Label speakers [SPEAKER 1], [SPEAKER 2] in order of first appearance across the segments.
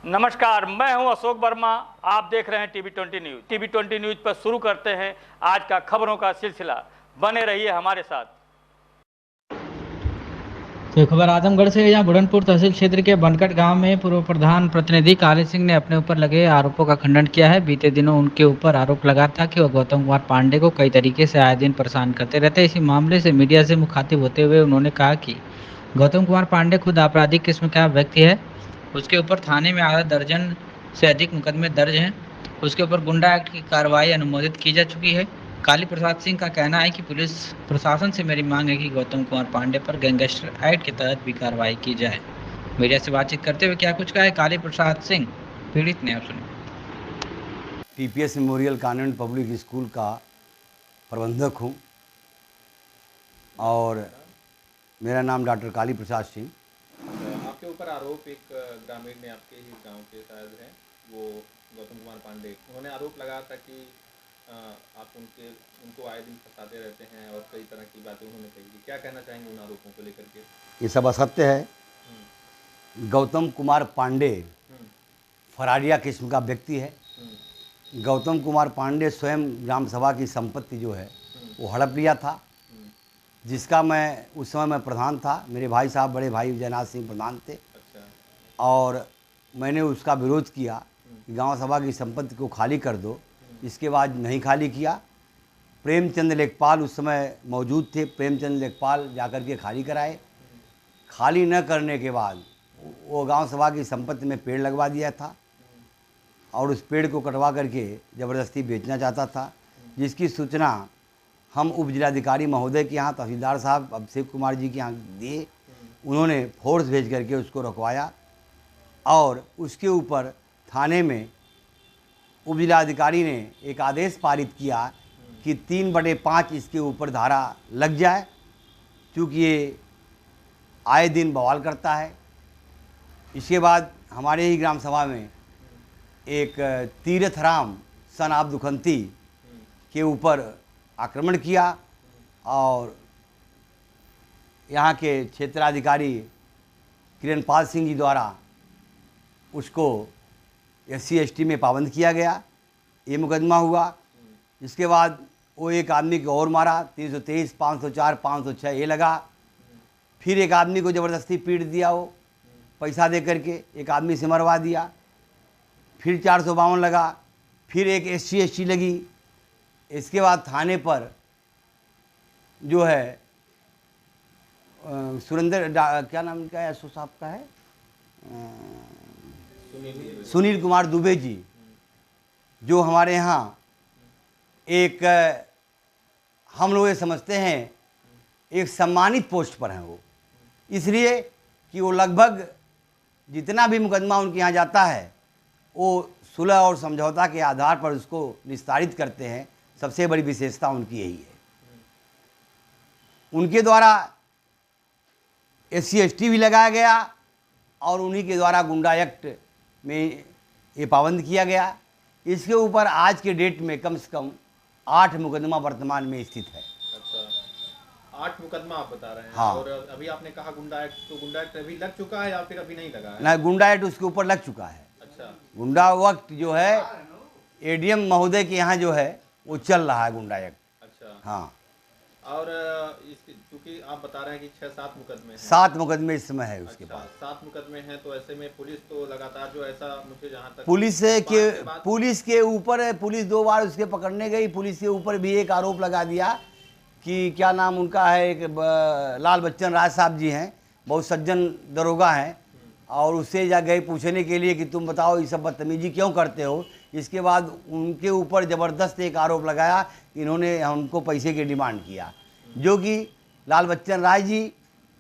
[SPEAKER 1] नमस्कार, मैं हूं अशोक वर्मा। आप देख रहे हैं टीवी 20 न्यूज। टीवी 20 न्यूज पर शुरू करते हैं आज का खबरों का सिलसिला। बने रहिए हमारे साथ।
[SPEAKER 2] तो खबर आजमगढ़ से, जहां बुढ़नपुर तहसील क्षेत्र के बनकट गांव में पूर्व प्रधान प्रतिनिधि काली सिंह ने अपने ऊपर लगे आरोपों का खंडन किया है। बीते दिनों उनके ऊपर आरोप लगा था कि वह गौतम कुमार पांडे को कई तरीके से आए दिन परेशान करते रहते हैं। इसी मामले से मीडिया से मुखातिब होते हुए उन्होंने कहा कि गौतम कुमार पांडे खुद आपराधिक किस्म का व्यक्ति है। उसके ऊपर थाने में आधा दर्जन से अधिक मुकदमे दर्ज हैं। उसके ऊपर गुंडा एक्ट की कार्रवाई अनुमोदित की जा चुकी है। काली प्रसाद सिंह का कहना है कि पुलिस प्रशासन से मेरी मांग है कि गौतम कुमार पांडे पर गैंगस्टर एक्ट के तहत भी कार्रवाई की जाए। मीडिया से बातचीत करते हुए क्या कुछ कहा है काली प्रसाद सिंह, पीड़ित ने, आप सुनिए।
[SPEAKER 3] PPS memorial convent public school का प्रबंधक हूँ और मेरा नाम डॉक्टर काली प्रसाद सिंह।
[SPEAKER 4] आपके ऊपर आरोप एक ग्रामीण ने, आपके ही गांव के शायद हैं, वो गौतम कुमार पांडे, उन्होंने आरोप लगाया था कि आप उनको आए दिन फंसाते रहते हैं और कई तरह की बातें उन्होंने कही। क्या कहना चाहेंगे उन आरोपों को लेकर के?
[SPEAKER 3] ये सब असत्य है। गौतम कुमार पांडे फरारिया किस्म का व्यक्ति है। गौतम कुमार पांडे स्वयं ग्राम सभा की संपत्ति जो है वो हड़प लिया था, जिसका मैं उस समय मैं प्रधान था। मेरे भाई साहब, बड़े भाई जयनाथ सिंह प्रधान थे। और मैंने उसका विरोध किया कि गांव सभा की संपत्ति को खाली कर दो। इसके बाद नहीं खाली किया। प्रेमचंद लेखपाल उस समय मौजूद थे। प्रेमचंद लेखपाल जाकर के खाली कराए। खाली न करने के बाद वो गांव सभा की संपत्ति में पेड़ लगवा दिया था और उस पेड़ को कटवा करके ज़बरदस्ती बेचना चाहता था, जिसकी सूचना हम उप जिलाधिकारी महोदय के यहाँ, तहसीलदार साहब अभिषेक कुमार जी के यहाँ दिए। उन्होंने फोर्स भेज करके उसको रुकवाया और उसके ऊपर थाने में उप जिलाधिकारी ने एक आदेश पारित किया कि 3/5 इसके ऊपर धारा लग जाए, क्योंकि ये आए दिन बवाल करता है। इसके बाद हमारे ही ग्राम सभा में एक तीर्थराम सन ऑफ दुखंती के ऊपर आक्रमण किया और यहाँ के क्षेत्राधिकारी किरणपाल सिंह जी द्वारा उसको SC ST में पाबंद किया गया। ये मुकदमा हुआ। इसके बाद वो एक आदमी को और मारा, 323, 504, 506 ये लगा। फिर एक आदमी को ज़बरदस्ती पीट दिया, वो पैसा दे करके एक आदमी से मरवा दिया। फिर 452 लगा। फिर एक SC ST लगी। इसके बाद थाने पर जो है सुरेंद्र, क्या नाम का है, एसओ साहब का है, सुनील कुमार दुबे जी, जो हमारे यहाँ एक, हम लोग ये समझते हैं, एक सम्मानित पोस्ट पर हैं वो, इसलिए कि वो लगभग जितना भी मुकदमा उनके यहाँ जाता है वो सुलह और समझौता के आधार पर उसको निस्तारित करते हैं। सबसे बड़ी विशेषता उनकी यही है। उनके द्वारा SC ST भी लगाया गया और उन्हीं के द्वारा गुंडा एक्ट में ये पाबंद किया गया। इसके ऊपर आज के डेट में कम से कम 8 मुकदमा वर्तमान में स्थित है।
[SPEAKER 4] अच्छा, 8 मुकदमा आप बता रहे हैं।
[SPEAKER 3] हाँ।
[SPEAKER 4] और अभी आपने कहा गुंडा एक्ट, तो गुंडा एक्ट अभी लग चुका है या फिर अभी नहीं लगा है?
[SPEAKER 3] ना, गुंडा एक्ट उसके ऊपर लग चुका है।
[SPEAKER 4] अच्छा,
[SPEAKER 3] गुंडा वक्त जो है ADM महोदय के यहाँ जो है वो चल रहा है गुंडा एक्ट।
[SPEAKER 4] अच्छा।
[SPEAKER 3] हाँ।
[SPEAKER 4] और चूंकि आप बता रहे हैं कि 6-7 मुकदमे हैं।
[SPEAKER 3] 7 मुकदमे इस समय है उसके
[SPEAKER 4] अच्छा,
[SPEAKER 3] पास।
[SPEAKER 4] 7 मुकदमे हैं, तो ऐसे में पुलिस तो लगातार जो ऐसा, मुझे जहाँ तक
[SPEAKER 3] पुलिस के ऊपर पुलिस 2 बार उसके पकड़ने गई। पुलिस के ऊपर भी एक आरोप लगा दिया कि क्या नाम उनका है, एक लाल बच्चन राय साहब जी हैं, बहुत सज्जन दरोगा हैं, और उससे जा गए पूछने के लिए कि तुम बताओ ये सब बदतमीजी क्यों करते हो। इसके बाद उनके ऊपर ज़बरदस्त एक आरोप लगाया, इन्होंने हमको पैसे की डिमांड किया, जो कि लाल बच्चन राय जी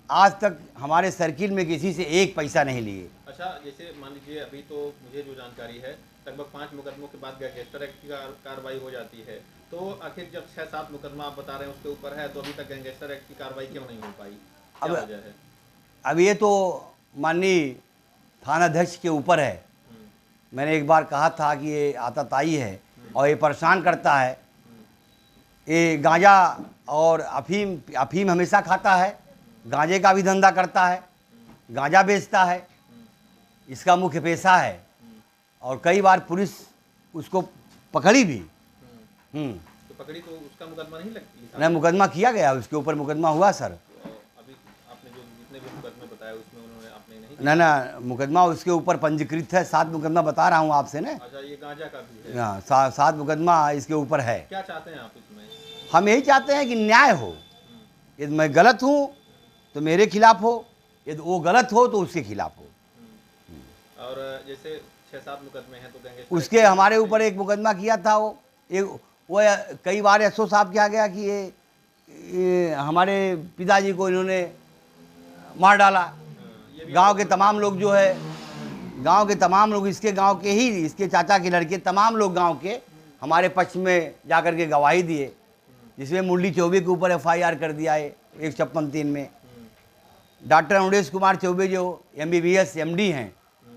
[SPEAKER 3] आज तक हमारे सर्किल में किसी से एक पैसा नहीं लिए।
[SPEAKER 4] अच्छा, जैसे मान लीजिए अभी तो मुझे जो जानकारी है लगभग 5 मुकदमों के बाद गैंगस्टर एक्ट की कार्रवाई हो जाती है, तो आखिर जब 6-7 मुकदमा आप बता रहे हैं उसके ऊपर है, तो अभी तक गैंगस्टर एक्ट की कार्रवाई क्यों नहीं हो पाई? क्या वजह है?
[SPEAKER 3] अब ये तो माननीय थानाध्यक्ष के ऊपर है। मैंने एक बार कहा था कि ये आताताई है और ये परेशान करता है। ये गांजा और अफीम हमेशा खाता है, गांजे का भी धंधा करता है, गांजा बेचता है, इसका मुख्य पेशा है। और कई बार पुलिस उसको पकड़ी भी।
[SPEAKER 4] तो पकड़ी तो उसका मुकदमा नहीं लिखा?
[SPEAKER 3] नहीं, मुकदमा किया गया, उसके ऊपर मुकदमा हुआ सर।
[SPEAKER 4] तो अभी आपने जो जितने भी मुकदमे बताए उसमें उन्होंने आपने नहीं?
[SPEAKER 3] ना मुकदमा उसके ऊपर पंजीकृत है, 7 मुकदमा बता रहा हूँ आपसे ना।
[SPEAKER 4] अच्छा, ये गांजा का भी है?
[SPEAKER 3] हाँ, 7 मुकदमा इसके ऊपर है।
[SPEAKER 4] क्या चाहते हैं आप इसमें?
[SPEAKER 3] हम यही चाहते हैं कि न्याय हो। यदि मैं गलत हूँ तो मेरे खिलाफ हो, यदि वो गलत हो तो उसके खिलाफ हो।
[SPEAKER 4] और जैसे 6-7 मुकदमे हैं तो गैंगस्टर
[SPEAKER 3] उसके हमारे ऊपर एक मुकदमा किया था, वो कई बार एसओ साहब क्या गया कि ये हमारे पिताजी को इन्होंने मार डाला। गांव के तमाम लोग जो है, गांव के तमाम लोग, इसके गांव के ही, इसके चाचा के लड़के, तमाम लोग गांव के हमारे पक्ष में जाकर के गवाही दिए, जिसमें मुरली चौबे के ऊपर FIR कर दिया है 156(3) में। डॉक्टर अमरेश कुमार चौबे जो MBBS MD हैं,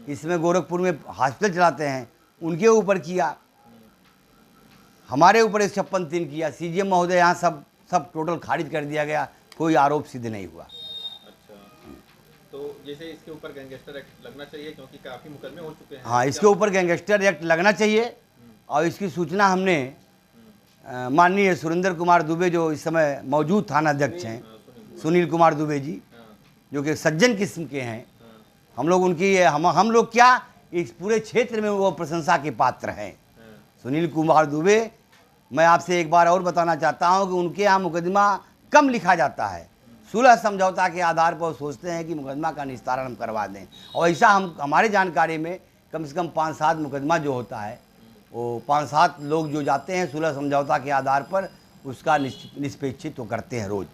[SPEAKER 3] इसमें गोरखपुर में हॉस्पिटल चलाते हैं, उनके ऊपर किया। हमारे ऊपर 156(3) किया। CGM महोदय यहाँ सब टोटल खारिज कर दिया गया, कोई आरोप सिद्ध नहीं हुआ।
[SPEAKER 4] अच्छा, तो जैसे इसके ऊपर गैंगस्टर एक्ट लगना चाहिए क्योंकि काफ़ी मुकदमे हो चुके हैं।
[SPEAKER 3] हाँ, इसके ऊपर गैंगस्टर एक्ट लगना चाहिए। और इसकी सूचना हमने माननीय सुरेंद्र कुमार दुबे जो इस समय मौजूद थाना अध्यक्ष हैं, सुनील कुमार दुबे जी, जो कि सज्जन किस्म के हैं, हम लोग उनकी हम लोग क्या, इस पूरे क्षेत्र में वो प्रशंसा के पात्र हैं। सुनील कुमार दुबे, मैं आपसे एक बार और बताना चाहता हूं कि उनके यहाँ मुकदमा कम लिखा जाता है। सुलह समझौता के आधार पर सोचते हैं कि मुकदमा का निस्तारण हम करवा दें, और ऐसा हमारे जानकारी में कम से कम 5-7 मुकदमा जो होता है, वो 5-7 लोग जो जाते हैं सुलह समझौता के आधार पर, उसका निष्पेक्षित तो करते हैं रोज़।